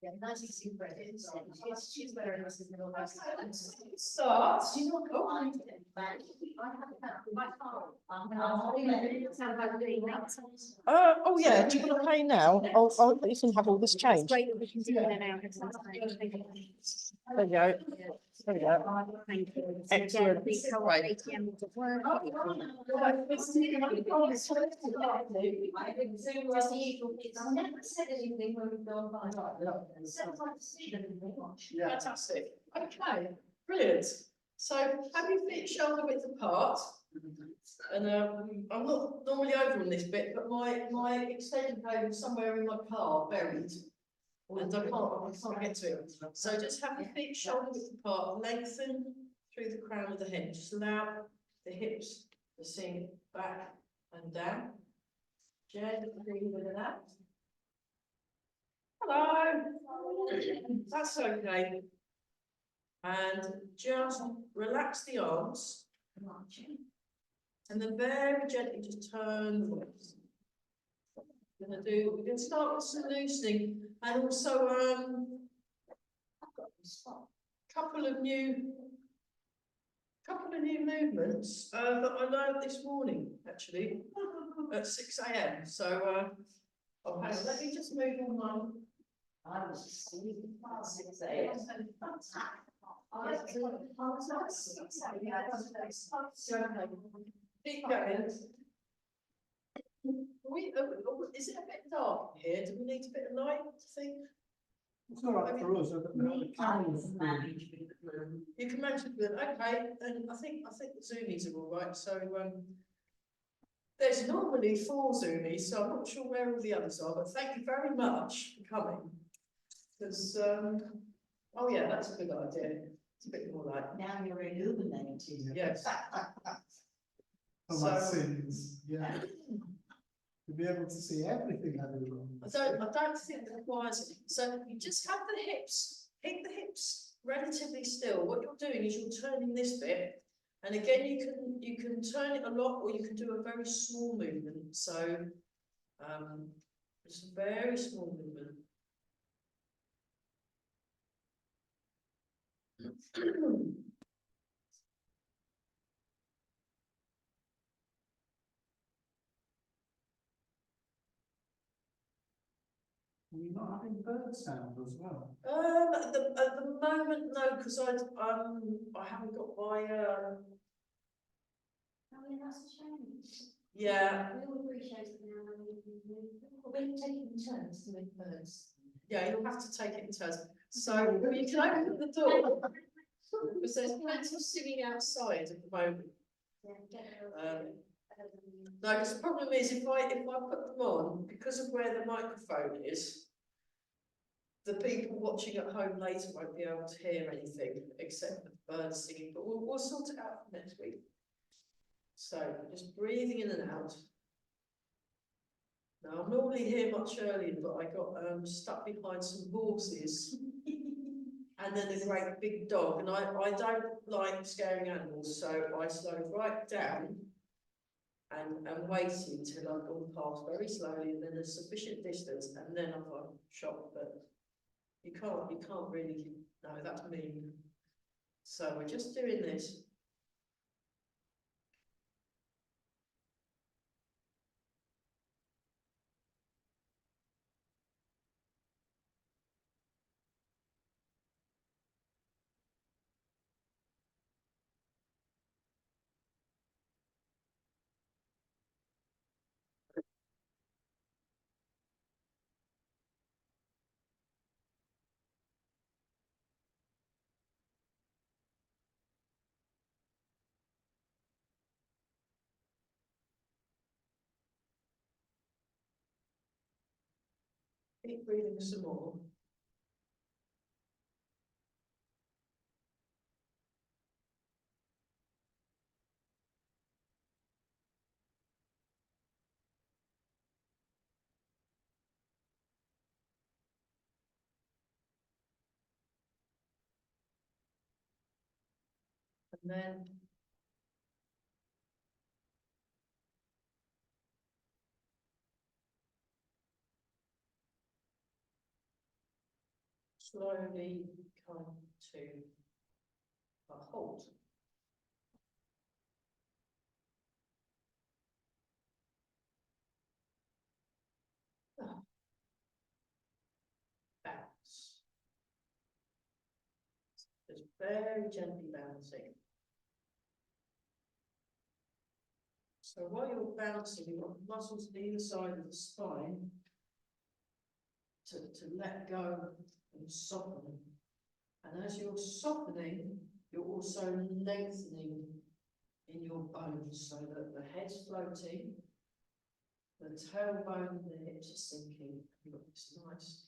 Yeah, 96 credits. She's better than this middle class. Start. Oh yeah, do you want to pay now? I'll listen, have all this change. Great that we can do it now. There you go. There you go. Thank you. Excellent. The co-op ATM will work. Fantastic. Okay, brilliant. So have your feet shoulder width apart. And I'm not normally over on this bit, but my extension cable is somewhere in my car buried. And I can't get to it. So just have your feet shoulder width apart, lengthen through the crown of the head. Just allow the hips to sink back and down. Gently breathe in and out. Hello. That's okay. And just relax the arms. And then very gently just turn the waist. We're going to start with some loosening and also a couple of new movements that I learned this morning actually at 6 AM. So oh, hang on, let me just move on one. I was sleeping at 6 AM. Keep going. Is it a bit dark here? Do we need a bit of light, to think? It's all right for us. You can manage it, okay, and I think the zoomies are all right. So there's normally 4 zoomies, so I'm not sure where all the others are, but thank you very much for coming. Because oh yeah, that's a good idea. It's a bit more like now you're illuminated. Yes. So, my sins, yeah. To be able to see everything I do. I don't think it requires it. So you just have the hips, keep the hips relatively still. What you're doing is you're turning this bit, and again you can turn it a lot, or you can do a very small movement. So just a very small movement. We're not having bird sound as well. At the moment, no, because I haven't got my Oh, yeah, that's a shame. yeah. We all appreciate it now when we're taking turns to make birds. Yeah, you'll have to take it in turns. So you can open the door because there's plenty of singing outside at the moment. No, because the problem is if I put them on, because of where the microphone is, the people watching at home later won't be able to hear anything except the birds singing. But we'll sort it out for next week. So just breathing in and out. Now I'm normally here much earlier, but I got stuck behind some horses and then a great big dog, and I don't like scaring animals, so I slowed right down and waited until I've gone past very slowly, and then a sufficient distance, and then I've shot. But you can't really. No, that's mean. So we're just doing this. Keep breathing some more. And then slowly come to a halt. Bounce. Just very gently bouncing. So while you're bouncing, you've got muscles either side of the spine to let go and soften. And as you're softening, you're also lengthening in your bones so that the head's floating, the tailbone and the hips are sinking. You've got this nice.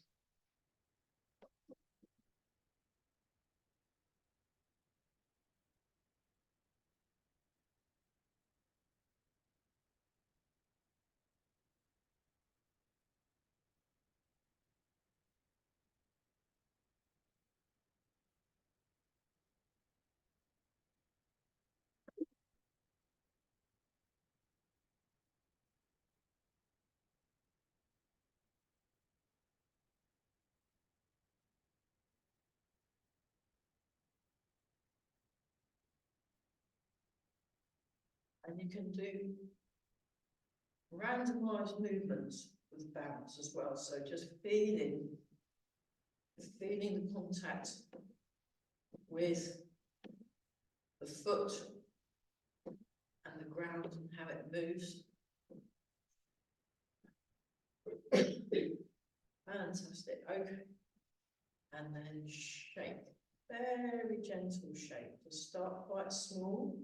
And you can do randomized movements with bounce as well. So just feeling the contact with the foot and the ground and how it moves. Fantastic. Okay. And then shake. Very gentle shake. Just start quite small.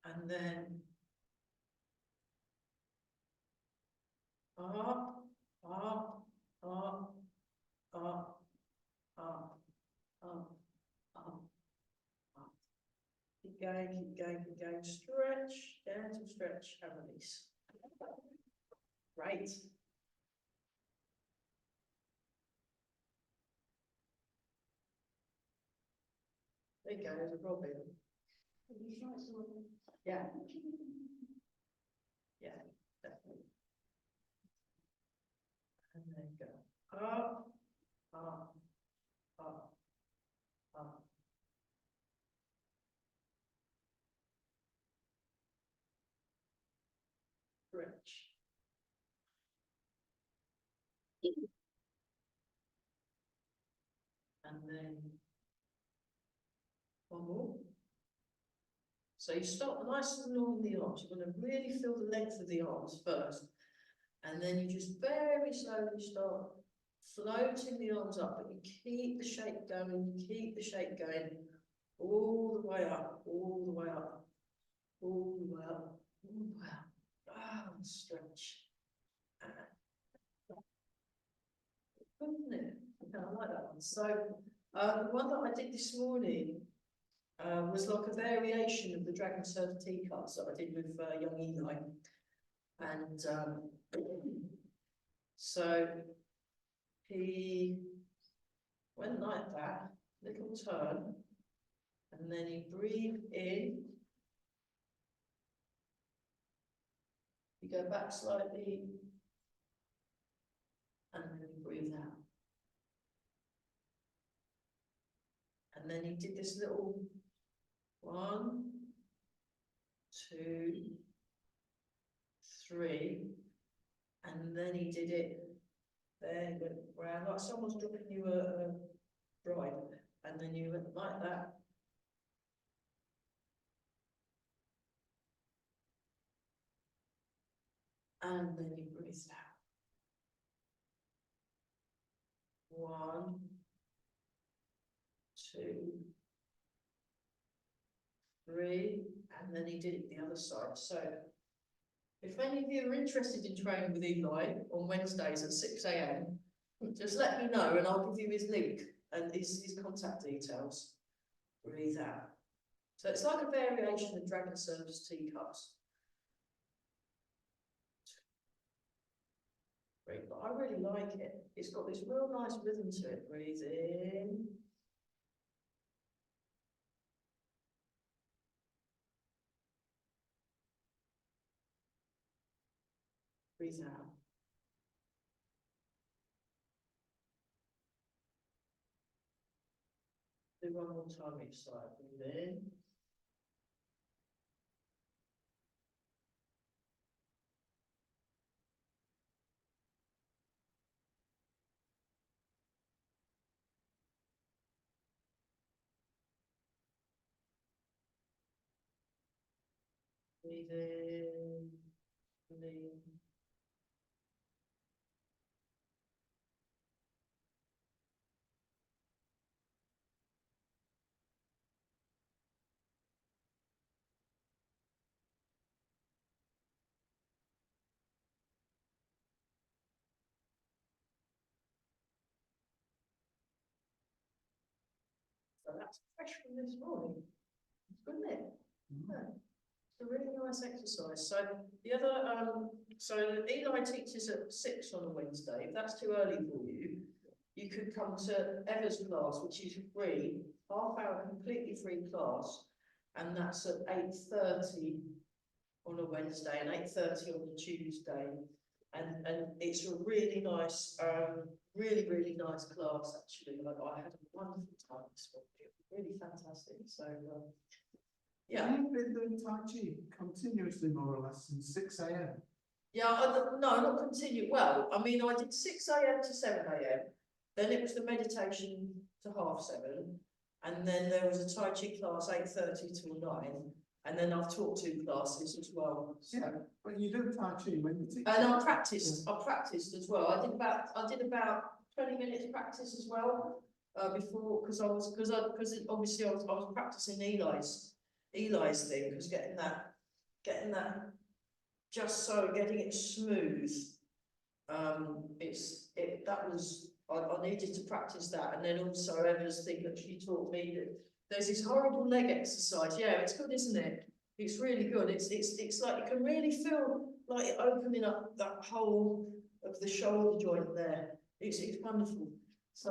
And then up, up, up, up, up, up, up, up. Keep going, keep going, keep going. Stretch, gentle stretch and release. Right. There you go, there's a Robin. Yeah. Yeah, definitely. And then go up, up, up, up. Stretch. And then one more. So you start nice and long in the arms. You're going to really feel the length of the arms first. And then you just very slowly start floating the arms up, but you keep the shape going, keep the shape going, all the way up, all the way up, all the way up, all the way up. Ah, stretch. Isn't it? Okay, I like that one. So the one that I did this morning was like a variation of the Dragon Surf teacups that I did with young Eli. And so he went like that, little turn, and then he breathed in. You go back slightly, and then you breathe out. And then he did this little 1, 2, 3, and then he did it. There you went round, like someone's dropping you a bride, and then you went like that. And then you breathe out. 1, 2, 3, and then he did it the other side. So if any of you are interested in training with Eli on Wednesdays at 6 AM, just let me know and I'll give you his link and his contact details. Breathe out. So it's like a variation of Dragon Surfers teacups. Great, but I really like it. It's got this real nice rhythm to it. Breathe in. Breathe out. Do one more time each side. Breathe in. Breathe in. Breathe. So that's fresh from this morning. It's good, isn't it? Yeah. It's a really nice exercise. So the other, so Eli teaches at 6 on a Wednesday. If that's too early for you, you could come to Eva's class, which is free, half-hour completely free class, and that's at 8:30 on a Wednesday and 8:30 on a Tuesday. And it's a really nice, really nice class actually. I had a wonderful time this morning. It was really fantastic. So yeah. You've been doing Tai Chi continuously more or less since 6 AM. Yeah, no, not continue. Well, I mean, I did 6 AM to 7 AM. Then it was the meditation to 7:30, and then there was a Tai Chi class 8:30 till 9, and then I've taught 2 classes as well. So. Yeah, but you do Tai Chi when you teach. And I practiced as well. I did about 20 minutes practice as well before, because obviously I was practicing Eli's thing, because getting that just so getting it smooth. I needed to practice that, and then also Emma's thing that she taught me that there's this horrible leg exercise. Yeah, it's good, isn't it? It's really good. It's like you can really feel like you're opening up that whole of the shoulder joint there. It's wonderful. So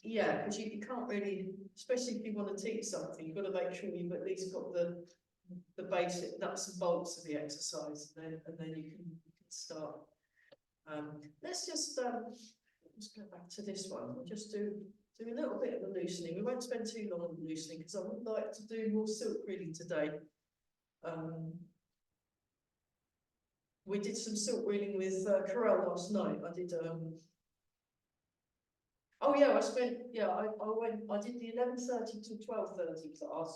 yeah, because you can't really, especially if you want to teach something, you've got to make sure you've at least got the basic nuts and bolts of the exercise, and then you can start. Let's just go back to this one. We'll just do a little bit of the loosening. We won't spend too long on the loosening because I would like to do more silk reading today. We did some silk reading with Carell last night. I did. Oh yeah, I did the 11:30 to 12:30 class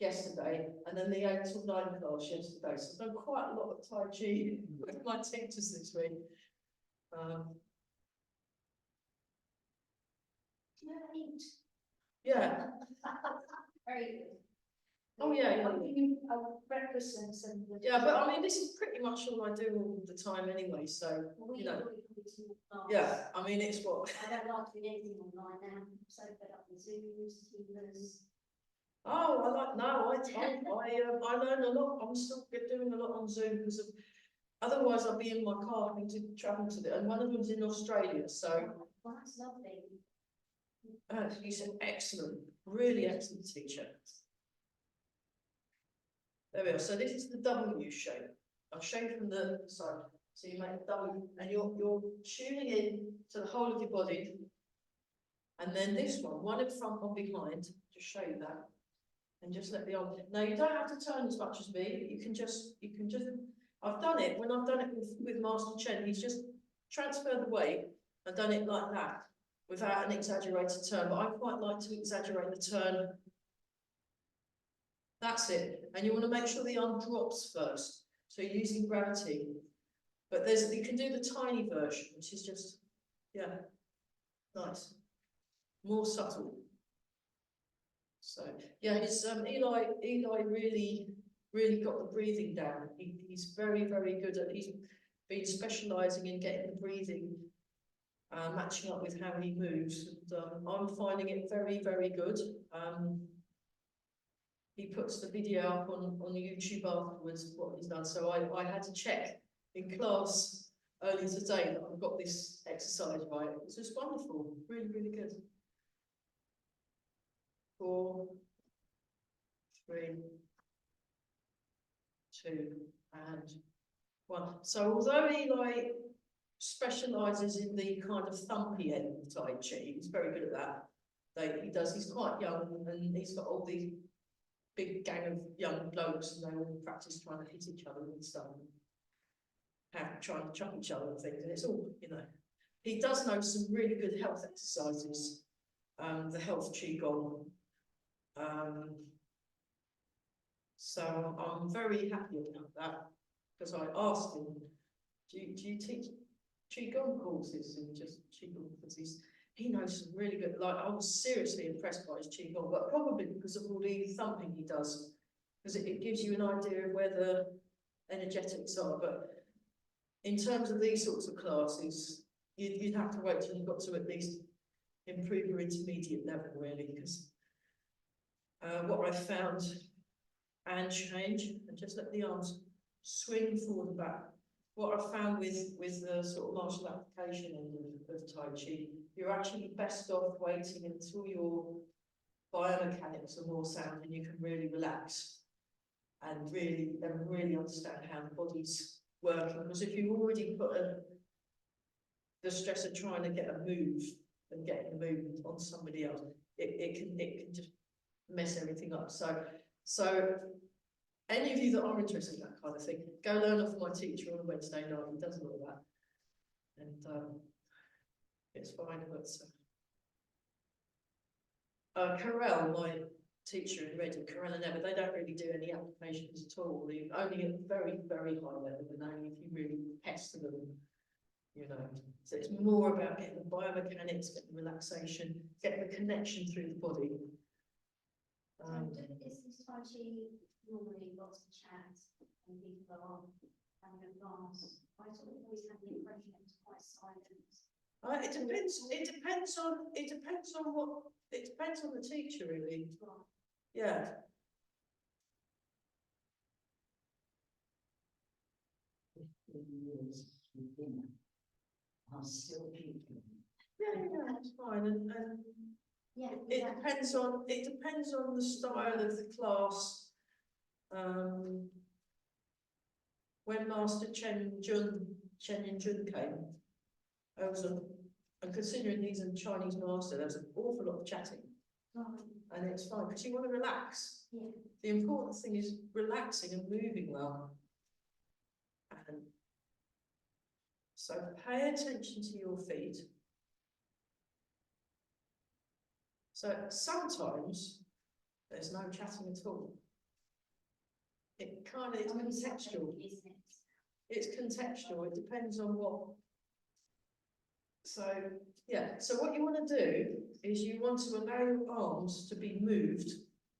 yesterday, and then the 8 till 9 class yesterday. So I've done quite a lot of Tai Chi with my teachers this week. Yeah. Very good. Oh yeah. Breakfast and some. Yeah, but I mean, this is pretty much all I do all the time anyway. So you know. Yeah, I mean, it's what. I don't like doing anything online now. I'm so fed up with Zooms, Teams. Oh, I learn a lot. I'm still doing a lot on Zoom because of. Otherwise, I'll be in my car having to travel to and one of them's in Australia. So. Well, that's lovely. He's an excellent, really excellent teacher. There we are. So this is the W shape. I'll show you from the side. So you make a W, and you're tuning in to the whole of your body. And then this one in front, one behind. Just show you that, and just let the arm. Now you don't have to turn as much as me. You can just. I've done it when I've done it with Master Chen. He's just transferred the weight and done it like that without an exaggerated turn. But I quite like to exaggerate the turn. That's it. And you want to make sure the arm drops first. So you're using gravity. But you can do the tiny version, which is just, yeah, nice. More subtle. So, yeah, his, Eli really got the breathing down. He's very, very good at, he's been specialising in getting the breathing, matching up with how he moves. And, I'm finding it very, very good. He puts the video up on YouTube afterwards, what he's done. So I had to check in class early today that I've got this exercise right. It's just wonderful, really, really good. 4, 3, 2, and 1. So although Eli specialises in the kind of thumpy end of Tai Chi, he's very good at that. He's quite young and he's got all these big gang of young blokes and they all practice trying to hit each other and stuff. Trying to chop each other and things, and it's all, you know. He does know some really good health exercises, the health Qigong. So I'm very happy about that because I asked him, do you teach Qigong courses and just Qigong? Because he knows some really good, like I was seriously impressed by his Qigong, but probably because of all the thumping he does, because it gives you an idea of where the energetics are. But in terms of these sorts of classes, you'd have to wait till you've got to at least improve your intermediate level, really, because what I found, and change, and just let the arms swing forward and back. What I found with the sort of martial application of Tai Chi, you're actually best off waiting until your biomechanics are more sound and you can really relax and really understand how the body's working. Because if you already put the stress of trying to get a move and getting a movement on somebody else, it can just mess everything up. So any of you that are interested in that kind of thing, go learn off my teacher on a Wednesday night. He does all of that, and it's fine. But Carell, my teacher in Reading, Carell and Emma, they don't really do any applications at all. They only at very, very high level, and only if you really pester them, you know. So it's more about getting the biomechanics, getting the relaxation, getting the connection through the body. Is this Tai Chi normally lots of chat and people are having a glass? I sort of always had the impression it was quite silent. It depends on the teacher, really. Right. Yeah. Years with dinner. I'll still keep them. Yeah, that's fine. And Yeah. it depends on the style of the class. When Master Chen Yin Jun came, and considering he's a Chinese master, there's an awful lot of chatting. Right. And it's fine because you want to relax. Yeah. The important thing is relaxing and moving well. And so pay attention to your feet. So sometimes there's no chatting at all. It's contextual. It's contextual. It depends on what. So yeah. So what you want to do is you want to allow your arms to be moved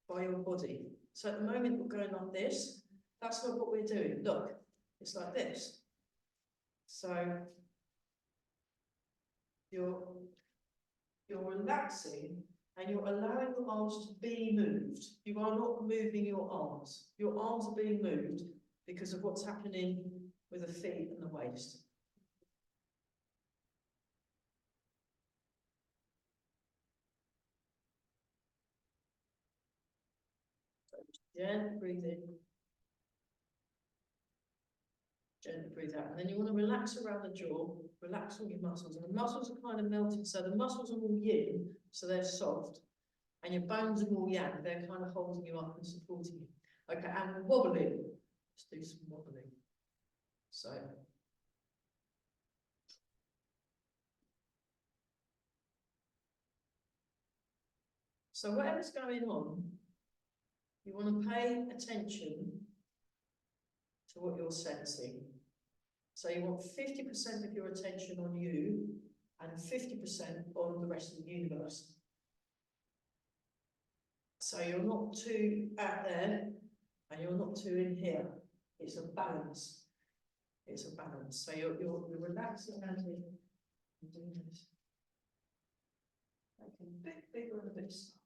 by your body. So at the moment we're going like this. That's not what we're doing. Look, it's like this. So you're relaxing and you're allowing your arms to be moved. You are not moving your arms. Your arms are being moved because of what's happening with the feet and the waist. Gently breathe in. Gently breathe out. And then you want to relax around the jaw, relax all your muscles. And the muscles are kind of melting. So the muscles are all yin, so they're soft. And your bones are all yang, they're kind of holding you up and supporting you. Okay, and wobbling. Let's do some wobbling. So whatever's going on, you want to pay attention to what you're sensing. So you want 50% of your attention on you and 50% on the rest of the universe. So you're not too out there and you're not too in here. It's a balance. It's a balance. So you're relaxing around here and doing this. Making a bit bigger and a bit smaller.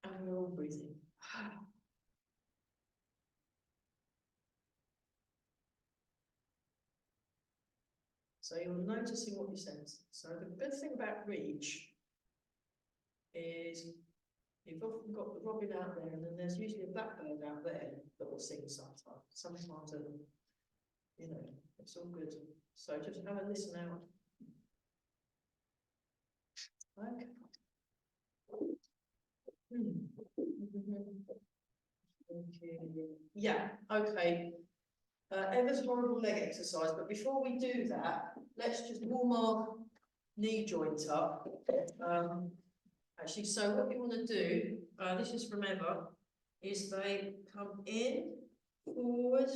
And we're all breathing. So you're noticing what you're sensing. So the good thing about reach is you've often got the robin out there, and then there's usually a blackbird out there that will sing sometimes. Sometimes, you know, it's all good. So just have a listen out. Okay. Okay. Yeah, okay. Ever's horrible leg exercise, but before we do that, let's just warm our knee joint up. Actually, so what you want to do, this is from Eva, is they come in, forward,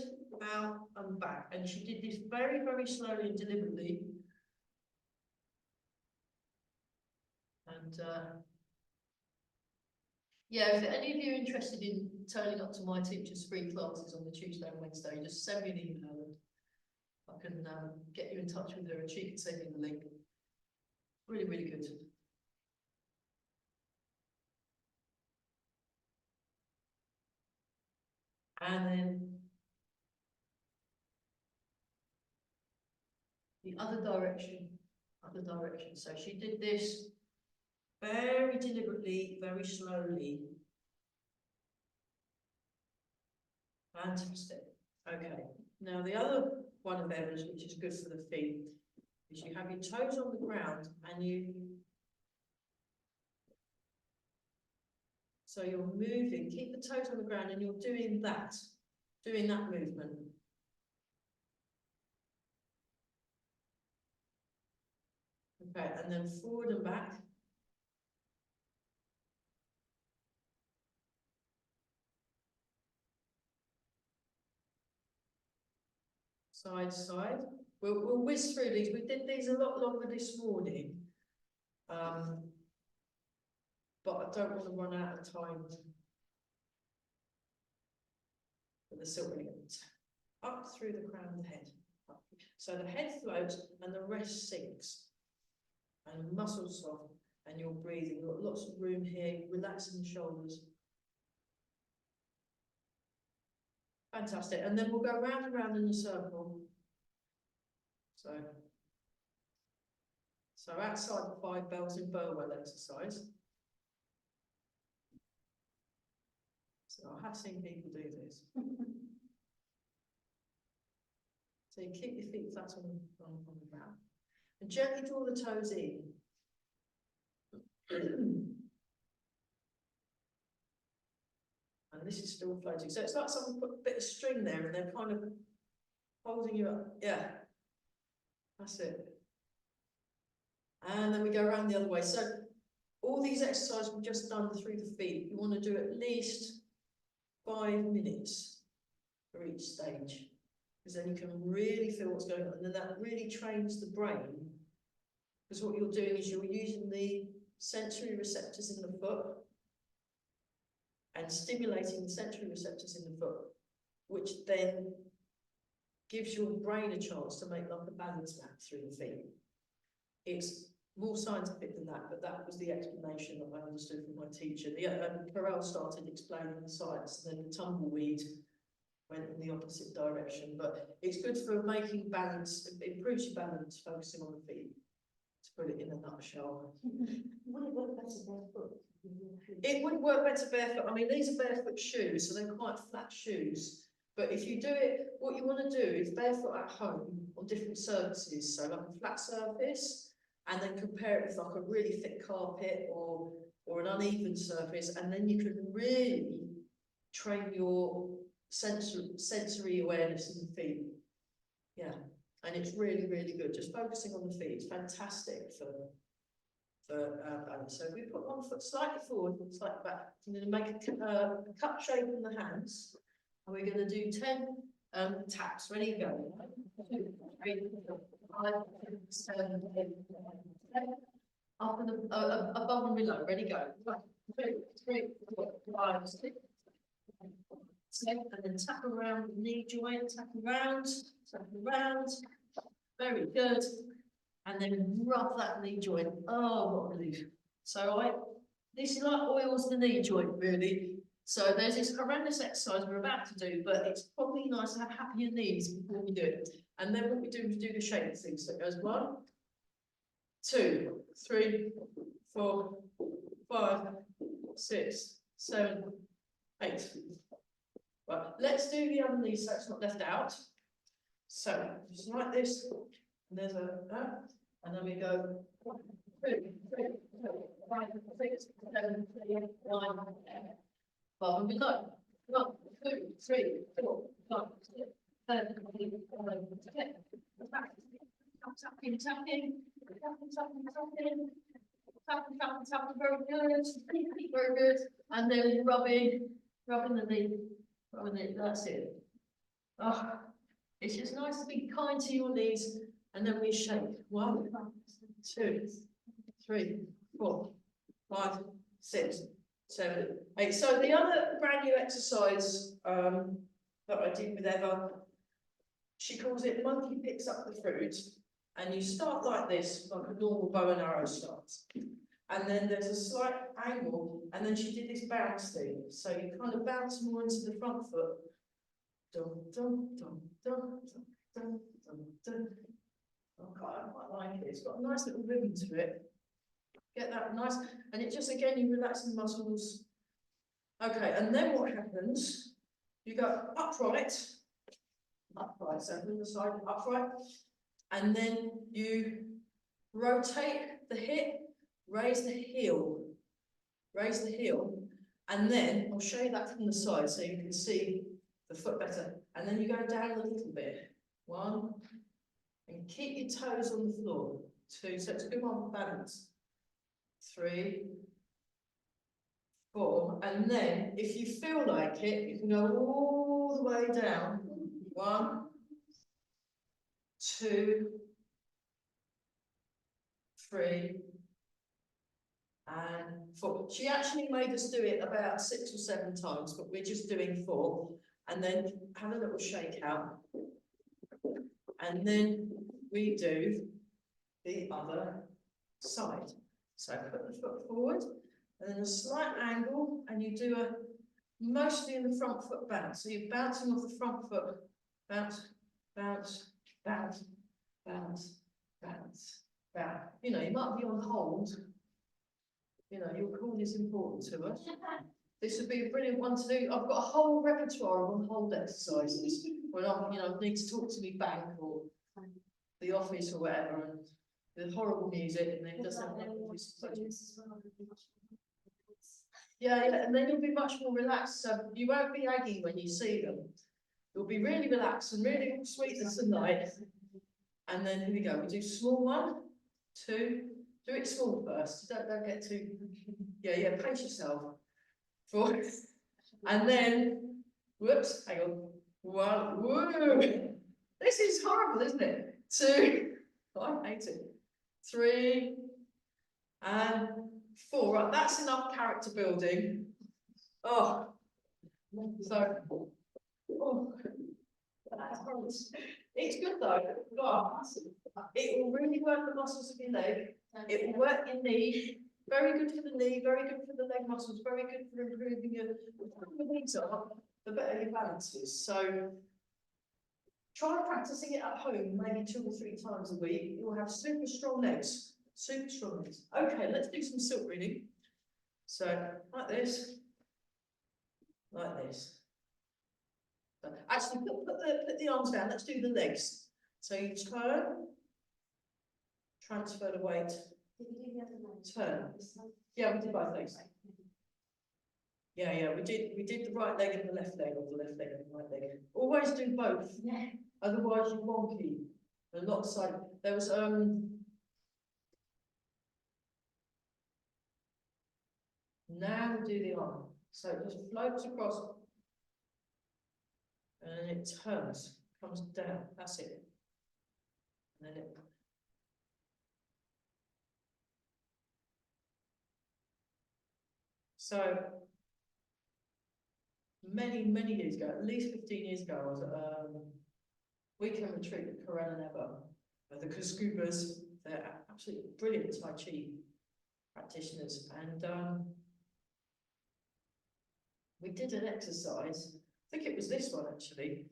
out and back. And she did this very, very slowly and deliberately. And yeah, if any of you are interested in turning up to my teacher's free classes on the Tuesday and Wednesday, just send me an email and I can get you in touch with her and she can send you the link. Really, really good. And then the other direction. So she did this very deliberately, very slowly. Fantastic. Okay. Now the other one of Eva's, which is good for the feet, is you have your toes on the ground and so you're moving, keep the toes on the ground and you're doing that movement. Okay, and then forward and back. Side to side. We'll whiz through these. We did these a lot longer this morning. But I don't want to run out of time. But the silver up through the crown of the head. So the head floats and the rest sinks. And the muscles soften and you're breathing. You've got lots of room here, relaxing the shoulders. Fantastic. And then we'll go round and round in a circle. So outside the 5 bells in Burwell exercise. So I have seen people do this. So you keep your feet flat on the ground. And gently draw the toes in. And this is still floating. So it's like someone put a bit of string there and they're kind of holding you up. Yeah. That's it. And then we go around the other way. So all these exercises we've just done through the feet, you want to do at least 5 minutes for each stage. Because then you can really feel what's going on. And then that really trains the brain. Because what you're doing is you're using the sensory receptors in the foot and stimulating the sensory receptors in the foot, which then gives your brain a chance to make like a balance map through the feet. It's more scientific than that, but that was the explanation that I understood from my teacher. Carell started explaining the science, and then the tumbleweed went in the opposite direction. But it's good for making balance, it improves your balance, focusing on the feet, to put it in a nutshell. Would it work better barefoot? It would work better barefoot. I mean, these are barefoot shoes, so they're quite flat shoes. But if you do it, what you want to do is barefoot at home on different surfaces. So like a flat surface, and then compare it with like a really thick carpet or an uneven surface, and then you can really train your sensory awareness in the feet. Yeah, and it's really, really good. Just focusing on the feet, it's fantastic for balance. So if we put one foot slightly forward, one slightly back, I'm going to make a cup shape in the hands, and we're going to do 10 taps. Ready, go. 2, 3, 4, 5, 6, 7, 8, 9, 10. up and above and below. Ready, go. 1, 2, 3, 4, 5, 6. And then tap around the knee joint, tap around, very good. And then rub that knee joint. Oh, what a relief. So this is like oils the knee joint, really. So there's this horrendous exercise we're about to do, but it's probably nice to have happier knees before we do it. And then what we do is do the shape thing. So it goes 1, 2, 3, 4, 5, 6, 7, 8. Right, let's do the other knee so it's not left out. So just like this, and there's and then we go 1, 2, 3, 4, 5, 6, 7, 8, 9, 10. Above and below. 1, 2, 3, 4, 5, 6, 7, 8, 9, 10. Tapping, very good, very good. And then rubbing the knee. That's it. Oh, it's just nice to be kind to your knees, and then we shake. 1, 2, 3, 4, 5, 6, 7, 8. So the other brand new exercise that I did with Eva, she calls it monkey picks up the fruit, and you start like this, like a normal bow and arrow starts. And then there's a slight angle, and then she did this bounce thing. So you kind of bounce more into the front foot. Dum, dum, dum, dum, dum, dum, dum. Oh, I quite like it. It's got a nice little rhythm to it. Get that nice, and it just, again, you relax the muscles. Okay, and then what happens? You go upright, so from the side, upright, and then you rotate the hip, raise the heel, and then I'll show you that from the side so you can see the foot better. And then you go down a little bit. 1, and keep your toes on the floor. 2, so it's a good one for balance. 3, 4, and then if you feel like it, you can go all the way down. 1, 2, 3, and 4. She actually made us do it about 6 or 7 times, but we're just doing 4. And then have a little shake out. And then we do the other side. So put the foot forward, and then a slight angle, and you do a mostly in the front foot bounce. So you're bouncing off the front foot. Bounce, bounce, bounce, bounce, bounce, bounce. You know, you might be on hold. You know, your call is important to us. This would be a brilliant one to do. I've got a whole repertoire of on-hold exercises when I, need to talk to me bank or the office or whatever, and the horrible music, and then doesn't have yeah, and then you'll be much more relaxed. So you won't be aggy when you see them. You'll be really relaxed and really sweet as the night. And then here we go. We do small 1, 2. Do it small first. Don't get too. Yeah. Pace yourself. 4, and then, whoops, hang on. 1, woo! This is horrible, isn't it? 2, I hate it. 3, and 4. Right, that's enough character building. Oh, so, that's horrible. It's good though. It will really work the muscles of your leg. It will work your knee. Very good for the knee, very good for the leg muscles, very good for improving your knees up, the better your balance is. So try practicing it at home, maybe 2 or 3 times a week. You'll have super strong legs. Super strong legs. Okay, let's do some silk reading. So like this. Like this. Actually, put the arms down. Let's do the legs. So you turn, transfer the weight, turn. Yeah, we did both legs. Yeah, we did the right leg and the left leg, or the left leg and the right leg. Always do both. Yeah. Otherwise you're wonky. A lot of side. There was now we do the arm. So it just floats across. And it turns, comes down, that's it. And then it So many years ago, at least 15 years ago, I was at weekend retreat with Corinne and Eva, the Kuskupas. They're absolutely brilliant Tai Chi practitioners, and we did an exercise. I think it was this one actually.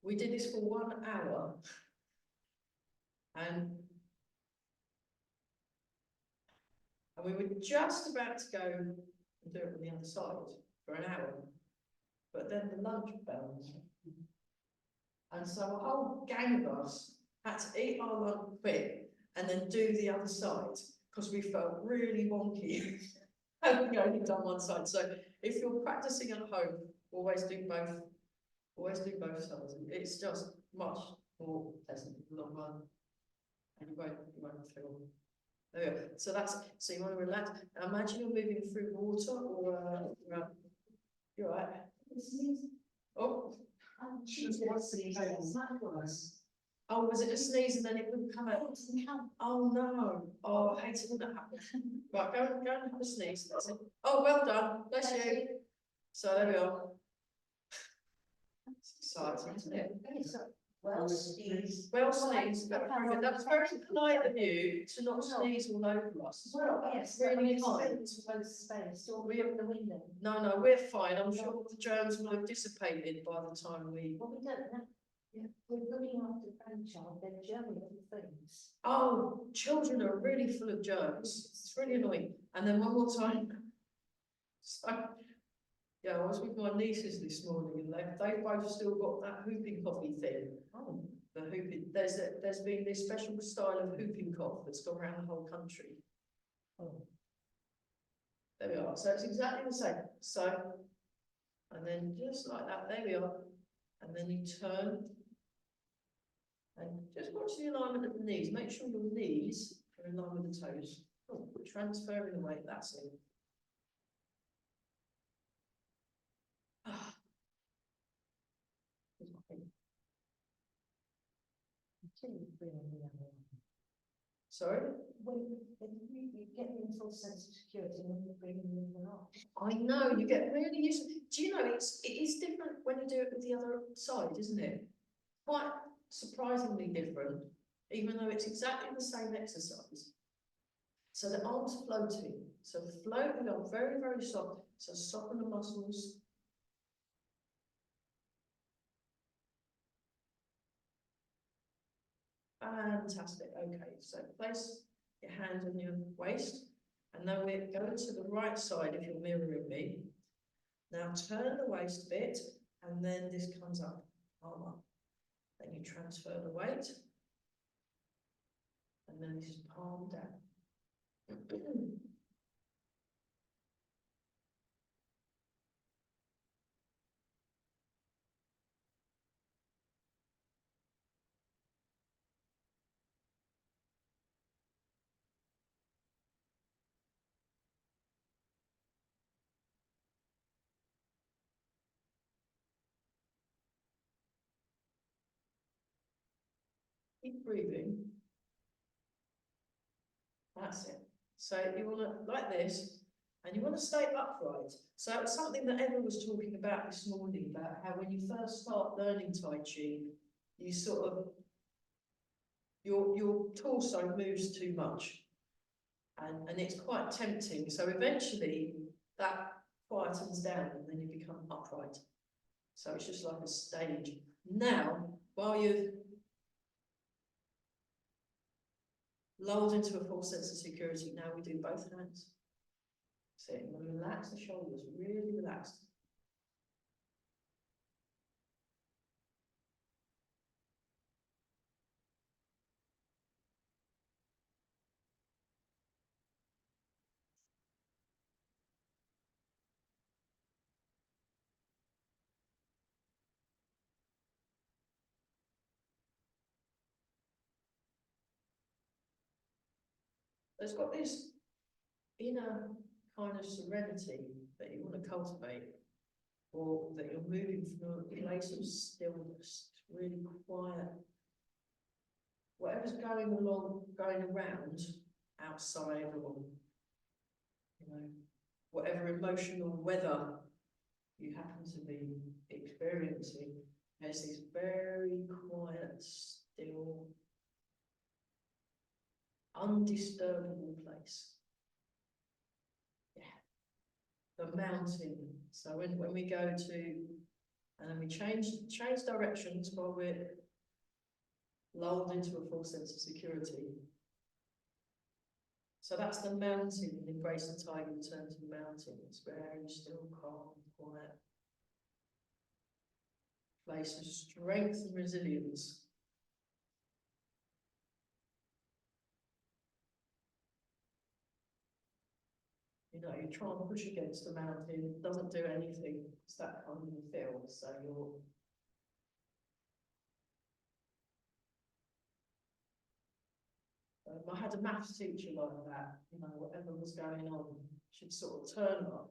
We did this for 1 hour, and we were just about to go and do it on the other side for an hour, but then the lunch bell, and so a whole gang of us had to eat our lunch quick and then do the other side because we felt really wonky having only done one side. So if you're practicing at home, always do both. Always do both sides. It's just much more pleasant in the long run, and you won't feel. There we go. So that's, so you want to relax. Imagine you're moving through water, or you're right. Oh, oh, was it a sneeze and then it wouldn't come out? Oh no! Oh, I hate it when that happens. Right, go and have a sneeze. That's it. Oh, well done. Bless you. So there we are. It's exciting, isn't it? Well, sneeze. Well, sneeze. That's very polite of you to not sneeze all over us. Well, yes, Really kind. Space, or we open the window. No, we're fine. I'm sure the germs will have dissipated by the time we. Well, we don't know. Yeah, we're looking after grandchild, they're germy little things. Oh, children are really full of germs. It's really annoying. And then one more time. So, yeah, I was with my nieces this morning, and they both still got that whooping coughy thing. Oh. The whooping. There's been this special style of whooping cough that's gone around the whole country. Oh. There we are. So it's exactly the same. So, and then just like that, there we are. And then you turn. And just watch the alignment of the knees. Make sure your knees are in line with the toes. Oh, transferring the weight, that's it. Ah. Sorry? When you get the full sense of security when you're bringing them off. I know, you get really used to. Do you know it is different when you do it with the other side, isn't it? Quite surprisingly different, even though it's exactly the same exercise. So the arms floating. So floating are very, very soft. So soften the muscles. Fantastic. Okay, so place your hand on your waist, and now we're going to the right side if you're mirroring me. Now turn the waist a bit, and then this comes up, arm up. Then you transfer the weight, and then this is palm down. Keep breathing. That's it. So you want to, like this, and you want to stay upright. So it was something that Emma was talking about this morning, about how when you first start learning Tai Chi, you sort of, your torso moves too much. And it's quite tempting. So eventually that quietens down and then you become upright. So it's just like a stage. Now, while you've lulled into a full sense of security, now we do both hands. So you want to relax the shoulders, really relaxed. There's got this inner kind of serenity that you want to cultivate, or that you're moving from a place of stillness, really quiet. Whatever's going around outside, or, you know, whatever emotional weather you happen to be experiencing. There's this very quiet, still, undisturbable place. Yeah, the mountain. So when we go to, and then we change directions while we're lulled into a false sense of security. So that's the mountain. Embrace the tiger, return to the mountain. It's very still, calm, quiet. Place of strength and resilience. You know, you try and push against the mountain, it doesn't do anything. It's that kind of feel. So you're I had a maths teacher like that, you know, whatever was going on, she'd sort of turn up,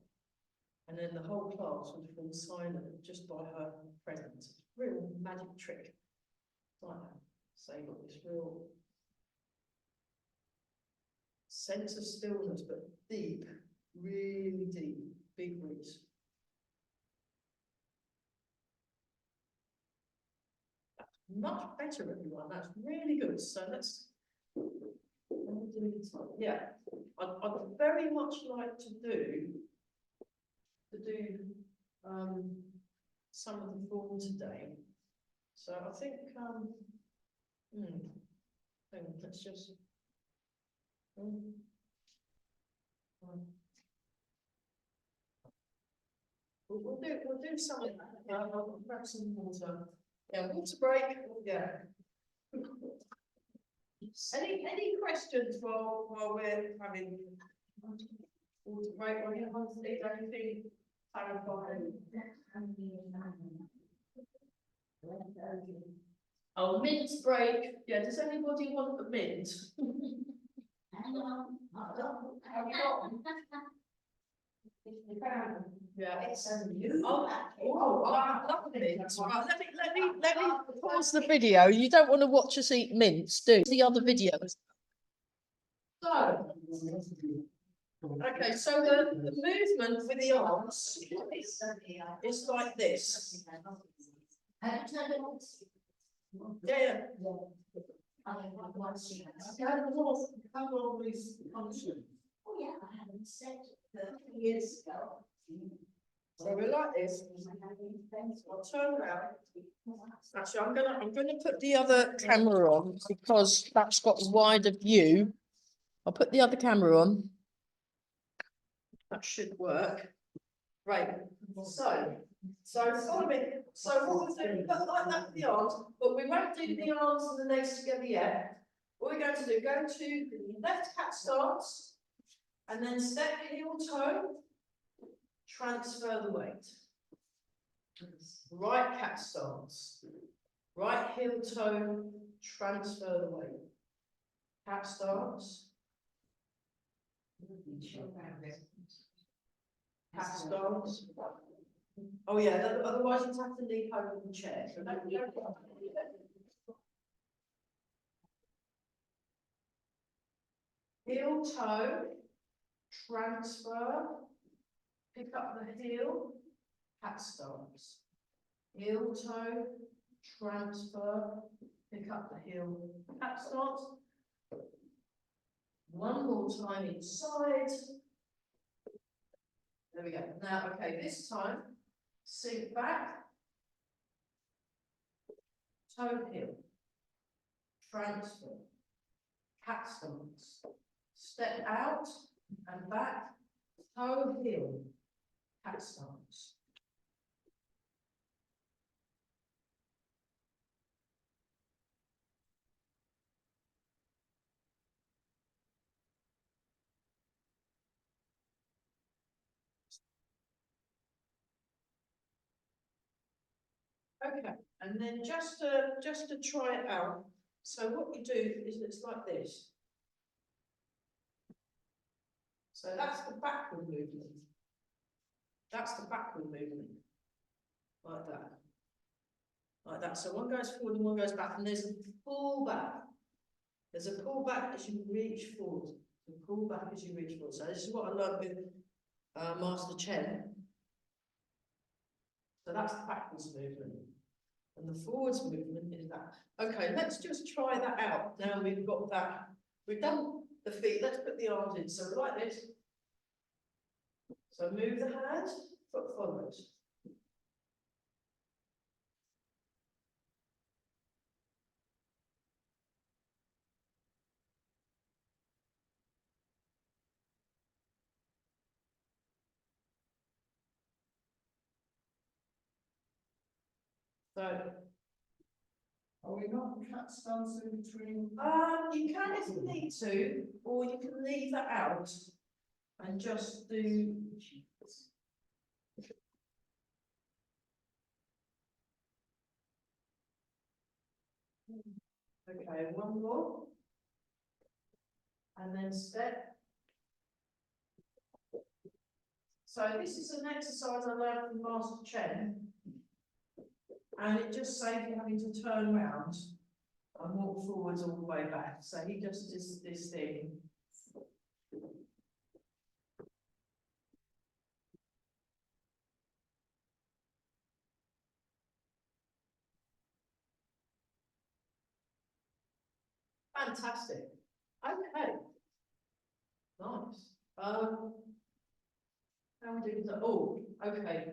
and then the whole class would fall silent just by her presence. Real magic trick. Like that. So you've got this real sense of stillness, but deep, really deep, big roots. That's much better, everyone. That's really good. So let's. Yeah, I'd very much like to do some of the form today. So I think hang on, let's just we'll do some of that. I'll grab some water. Yeah, water break. Yeah. Any questions while we're having water break? Or you want to say anything clarifying? Oh, mint break. Yeah, does anybody want a mint? Yeah. Oh, I love mints. Right, let me pause the video. You don't want to watch us eat mints, do the other videos. So, okay, so the movement with the arms is like this. Yeah. Years ago. So we're like this. I'll turn around. Actually, I'm gonna put the other camera on because that's got a wider view. I'll put the other camera on. That should work. Right. So follow me. So what we're doing, put like that for the arms, but we won't do the arms and the legs together yet. What we're going to do, go to left cat stance, and then step heel toe, transfer the weight. Right cat stance, right heel toe, transfer the weight. Cat stance. Cat stance. Oh yeah, otherwise you'd have to leave over the chair. So heel toe, transfer, pick up the heel, cat stance. Heel toe, transfer, pick up the heel, cat stance. One more time inside. There we go. Now, okay, this time, sink back, toe heel, transfer, cat stance, step out and back, toe heel, cat stance. Okay, and then just to try it out. So what you do is it's like this. So that's the backward movement. That's the backward movement. Like that. Like that. So one goes forward and one goes back, and there's a pull back. There's a pull back as you reach forward. A pull back as you reach forward. So this is what I learned with Master Chen. So that's the backwards movement. And the forwards movement is that. Okay, let's just try that out. Now we've got that. We've done the feet. Let's put the arms in. So like this. So move the hand, foot forward. So Are we not cat stance in between? you can if you need to, or you can leave that out and just do. Okay, one more. And then step. So this is an exercise I learned from Master Chen. And it just saves you having to turn around and walk forwards all the way back. So he just does this thing. Fantastic. Okay. Nice. How we doing that? Oh, okay.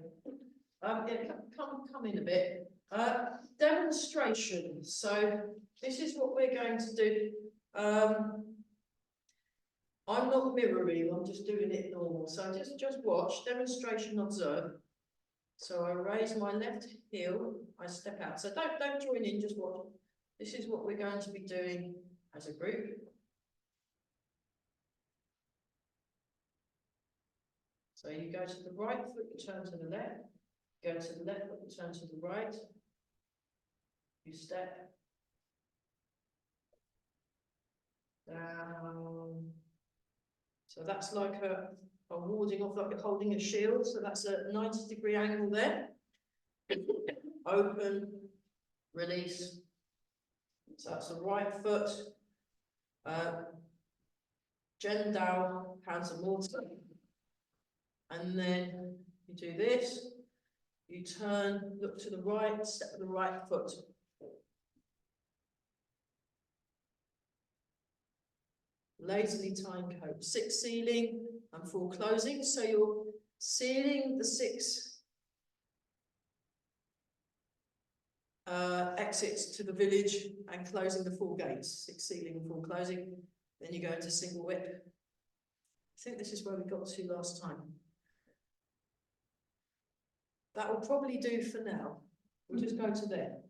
Yeah, come in a bit. Demonstration. So this is what we're going to do. I'm not mirroring, I'm just doing it normal. So just watch, demonstration, observe. So I raise my left heel, I step out. So don't join in, just watch. This is what we're going to be doing as a group. So you go to the right foot, you turn to the left. Go to the left foot, you turn to the right. You step down. So that's like a warding off, like holding a shield. So that's a 90-degree angle there. Open, release. So that's the right foot. Chen Dao, hands and water. And then you do this. You turn, look to the right, step with the right foot. Lazily time code. 6 sealing and 4 closing. So you're sealing the 6 exits to the village and closing the 4 gates. 6 sealing and 4 closing. Then you go into single whip. I think this is where we got to last time. That will probably do for now. We'll just go to there.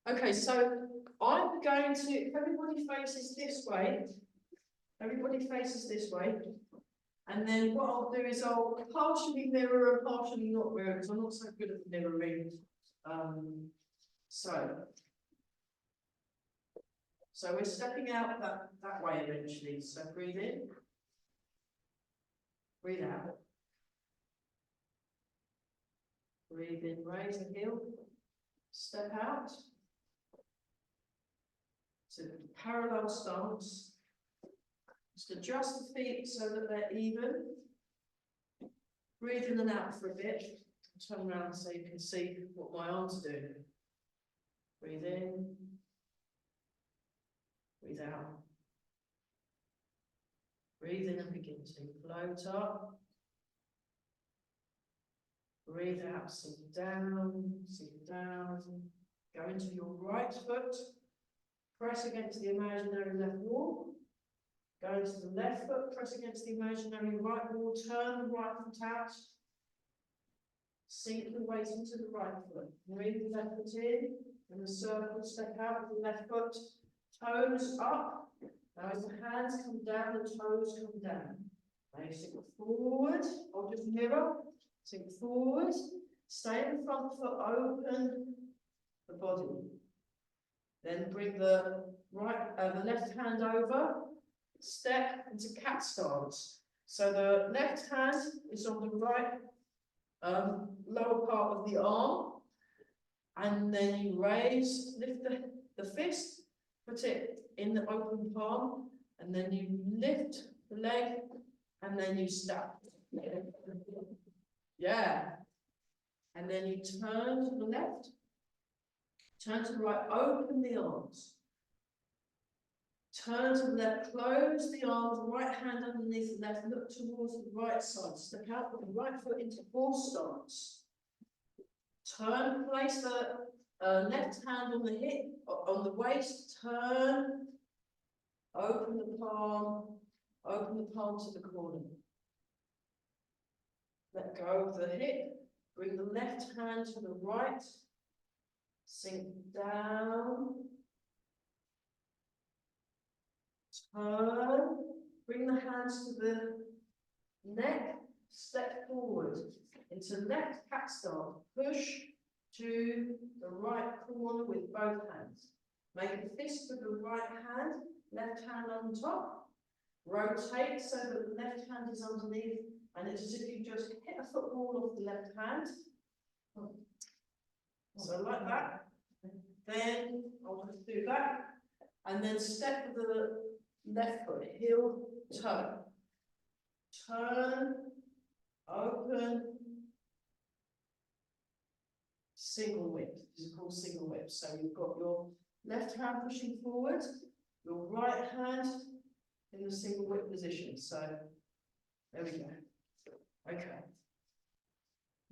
Okay, so I'm going to, if everybody faces this way, and then what I'll do is I'll partially mirror and partially not mirror, because I'm not so good at mirroring. So we're stepping out that way eventually. So breathe in, breathe out. Breathe in, raise the heel, step out. So parallel stance. Just adjust the feet so that they're even. Breathe in and out for a bit. Turn around so you can see what my arms are doing. Breathe in. Breathe out. Breathe in and begin to float up. Breathe out, sink down, go into your right foot, press against the imaginary left wall, go into the left foot, press against the imaginary right wall, turn the right foot out, sink the weight into the right foot, breathe the left foot in, and the circle, step out with the left foot, toes up, now as the hands come down, the toes come down, now you sink forward, or just mirror, sink forward, stay in the front foot, open the body. Then bring the left hand over, step into cat stance. So the left hand is on the right lower part of the arm, and then you raise, lift the fist, put it in the open palm, and then you lift the leg, and then you step. Yeah. And then you turn to the left, turn to the right, open the arms. Turn to the left, close the arms, right hand underneath the left, look towards the right side, step out with the right foot into horse stance. Turn, place the left hand on the hip, on the waist, turn, open the palm to the corner. Let go of the hip, bring the left hand to the right, sink down, turn, bring the hands to the neck, step forward into left cat stance, push to the right corner with both hands. Make a fist with the right hand, left hand on top, rotate so that the left hand is underneath, and it's as if you just hit a football off the left hand. So like that. Then I'll just do that, and then step with the left foot, heel, toe. Turn, open, single whip. This is called single whip. So you've got your left hand pushing forward, your right hand in the single whip position. So there we go. Okay.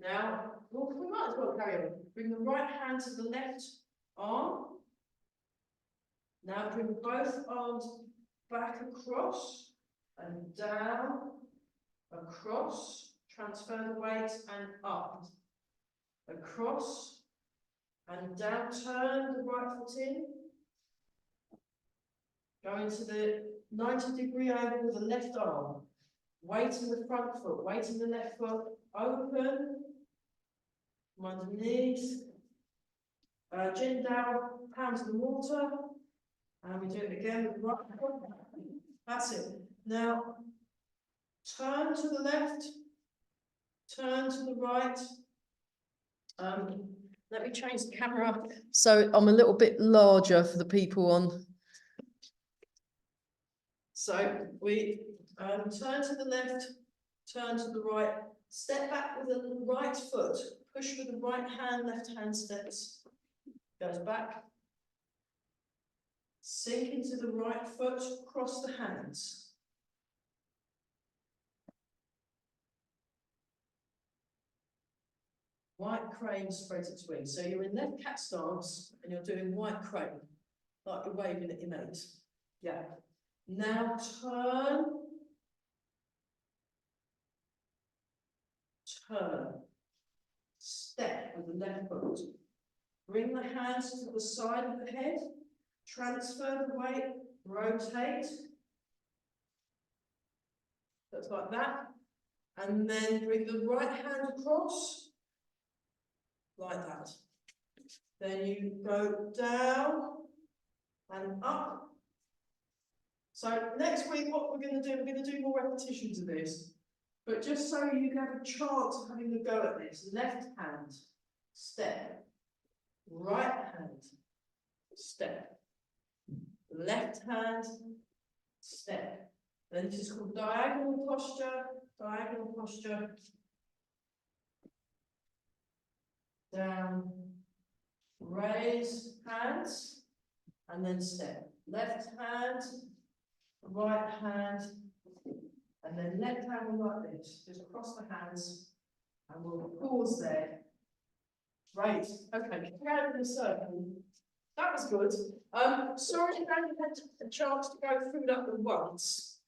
Now we might as well carry on. Bring the right hand to the left arm. Now bring both arms back across and down, across, transfer the weight and up, across and down, turn the right foot in, go into the 90-degree angle with the left arm, weight in the front foot, weight in the left foot, open, from underneath, chin down, pound to the water, and we do it again with the right foot. That's it. Now, turn to the left, turn to the right. Let me change the camera so I'm a little bit larger for the people on. So we turn to the left, turn to the right, step back with the right foot, push with the right hand, left hand steps, goes back. Sink into the right foot, cross the hands. White crane spreads its wings. So you're in left cat stance and you're doing white crane, like you're waving at your mate. Yeah. Now turn. Turn. Step with the left foot. Bring the hands to the side of the head. Transfer the weight. Rotate. Just like that. And then bring the right hand across. Like that. Then you go down and up. So next week, what we're going to do, we're going to do more repetitions of this. But just so you have a chance of having a go at this, left hand, step. Right hand, step. Left hand, step. Then this is called diagonal posture, diagonal posture. Down, raise hands, and then step. Left hand, right hand, and then left hand will like this. Just cross the hands, and we'll pause there. Right, okay, carry in a circle. That was good. Sorry I only had a chance to go through that one once.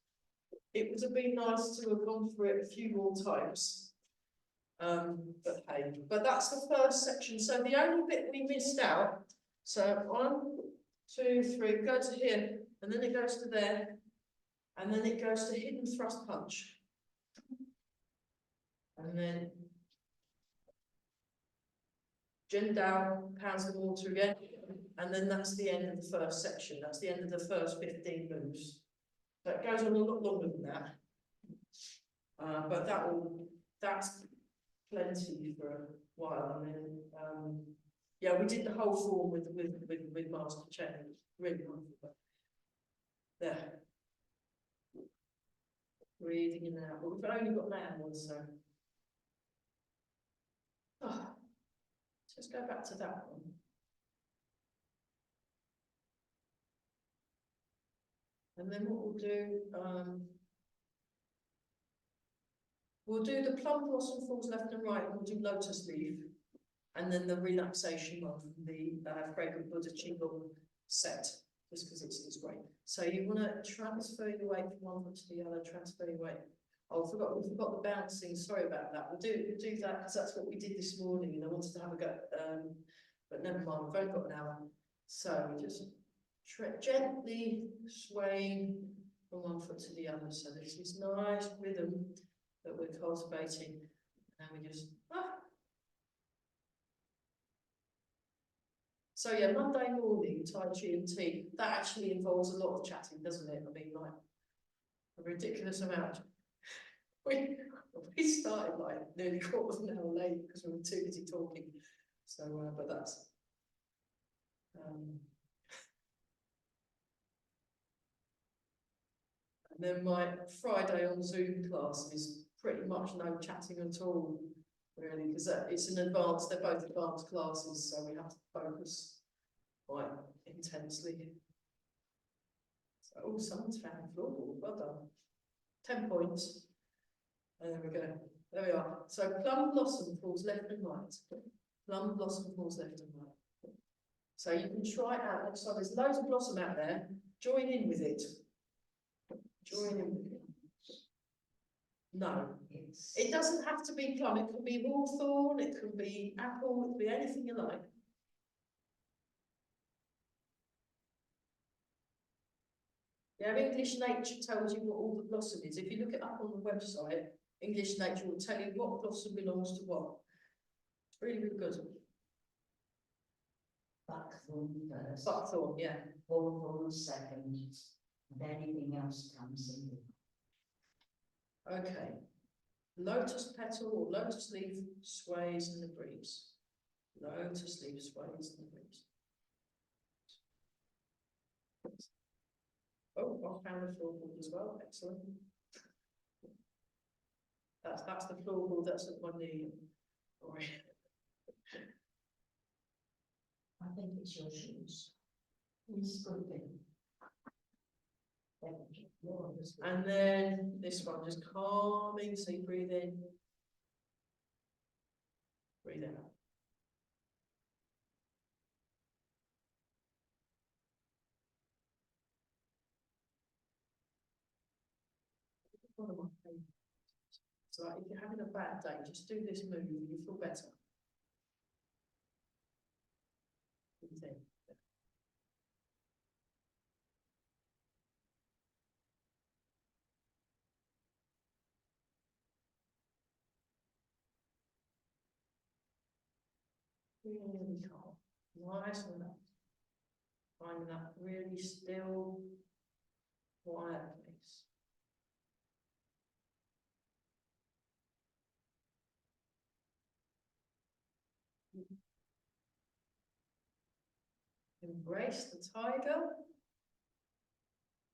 It would have been nice to have gone through it a few more times. But hey, but that's the first section. So the only bit we missed out, so 1, 2, 3, go to here, and then it goes to there, and then it goes to hidden thrust punch. And then Jen down, pounds the water again, and then that's the end of the first section. That's the end of the first 15 moves. So it goes on a lot longer than that. But that's plenty for a while, and then yeah, we did the whole form with Master Chen. It was really wonderful. There, breathing in and out, but we've only got that one, so Just go back to that one. And then what we'll do, we'll do the plum blossom falls left and right, and we'll do lotus leaf. And then the relaxation one from the fragrant Buddha Qigong set, just because it's great. So you want to transfer your weight from one foot to the other, transfer your weight. Oh, we forgot the bouncing, sorry about that. We'll do that because that's what we did this morning and I wanted to have a go, but never mind, we've only got an hour. So we just gently swaying from one foot to the other. So there's this nice rhythm that we're cultivating. And we just, So yeah, Monday morning, Tai Chi and tea, that actually involves a lot of chatting, doesn't it? I mean, like, a ridiculous amount. We started like nearly quarter of an hour late because we were too busy talking. So, but that's, and then my Friday on Zoom class is pretty much no chatting at all, really, because it's an advanced, they're both advanced classes, so we have to focus quite intensely. So, oh, someone's found a floorball, well done. 10 points. And there we go. There we are. So plum blossom falls left and right. Plum blossom falls left and right. So you can try it out. So there's loads of blossom out there. Join in with it. Join in with it. No, it doesn't have to be plum. It could be hawthorn, it could be apple, it could be anything you like. Yeah, English Nature tells you what all the blossom is. If you look it up on the website, English Nature will tell you what blossom belongs to what. It's really, really good. Buckthorn first. Buckthorn, yeah. Hawthorn second, and anything else comes in. Okay. Lotus petal or lotus leaf sways in the breeze. Lotus leaf sways in the breeze. Oh, I found a floorboard as well. Excellent. That's the floorboard that's at my knee. Right. I think it's your shoes. It's good thing. And then this one, just calming, so you breathe in, breathe out. One of my favourites. So like, if you're having a bad day, just do this move, you feel better. Breathe in. Really calm, nice and relaxed. Finding that really still, quiet place. Embrace the tiger.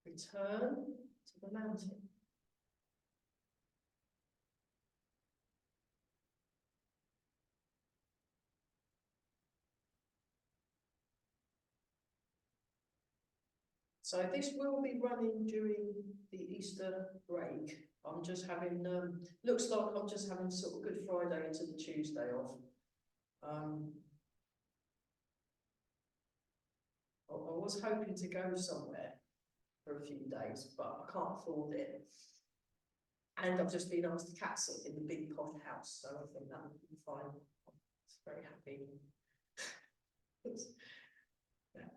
Return to the mountain. So this will be running during the Easter break. I'm just having, looks like I'm just having sort of Good Friday into the Tuesday off. I was hoping to go somewhere for a few days, but I can't afford it. And I've just been asked to cat sit in the big posh house, so I think that will be fine. I'm very happy. Yeah.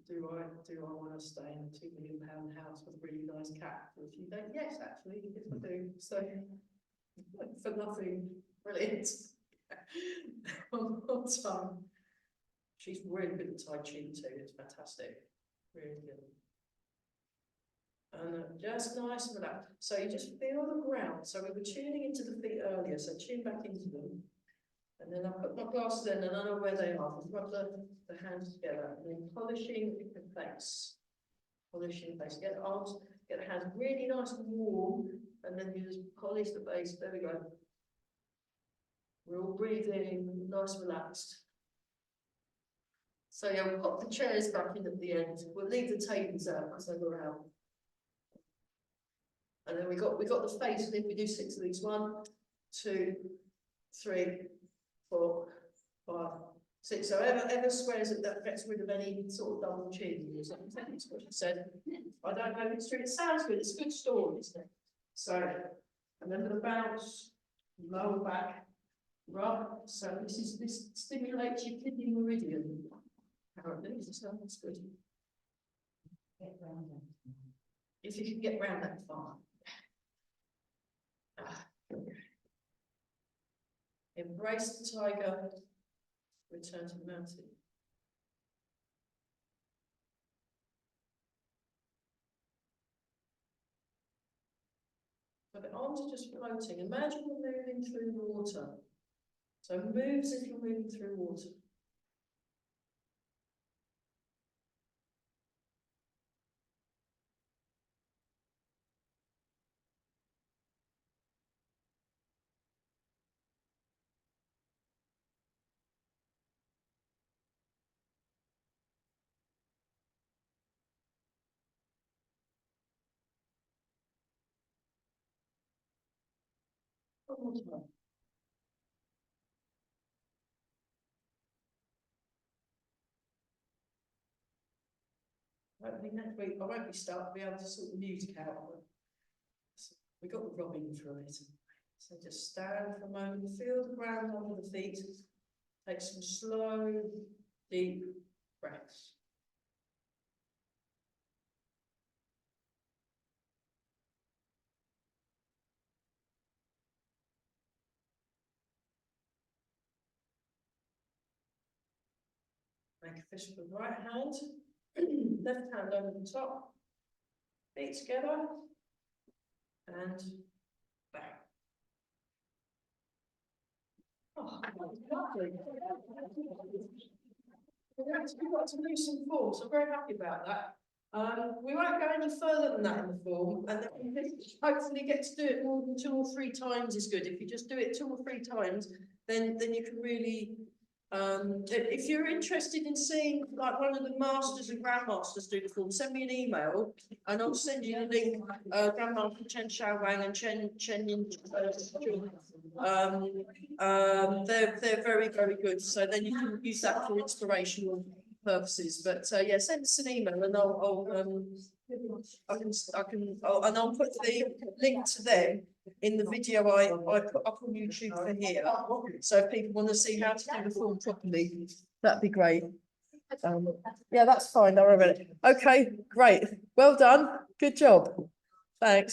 Do I want to stay in a £2 million house with a really nice cat for a few days? Yes, actually, yes I do. So for nothing, brilliant. On time. She's really good at Tai Chi too. It's fantastic, really good. And just nice and relaxed. So you just feel the ground. So we were tuning into the feet earlier. So tune back into them. And then I put my glasses in and I know where they are. Rub the hands together and then polishing the face. Polishing the face. Get the arms, get the hands really nice and warm. And then you just polish the base. There we go. We're all breathing, nice, relaxed. So yeah, we'll pop the chairs back in at the end. We'll leave the tables out because they were out. And then we got the face. And if we do 6 of these, 1, 2, 3, 4, 5, 6. So ever squares that gets rid of any sort of double chin. That's what she said. I don't know if it's true. It sounds good. It's a good story, isn't it? So remember the bounce, lower back, rub. So this stimulates your kidney meridian. Apparently, it sounds good. Get round it. If you can get round that far. Embrace the tiger, return to the mountain. So the arms are just floating. Imagine we're moving through water. So move as if you're moving through water. One more time. Hopefully next week I won't be able to sort the music out. We got the robbing through it. So just stand for a moment, feel the ground under the feet. Take some slow, deep breaths. Make a fist with the right hand, left hand over the top, feet together, and back. Oh, lovely. We've got to lose some form, so I'm very happy about that. We won't go any further than that in the form, and then hopefully get to do it more than 2 or 3 times is good. If you just do it 2 or 3 times, then you can really. If you're interested in seeing like one of the masters and grandmasters do the form, send me an email and I'll send you the link. Grandmaster Chen Style T'ai Chi and Chen they're very, very good. So then you can use that for inspirational purposes. But yeah, send us an email and I'll put the link to them in the video I put up on YouTube for here. So if people want to see how to do the form properly, that'd be great. Yeah, that's fine. Don't worry about it. Okay, great. Well done. Good job. Thanks.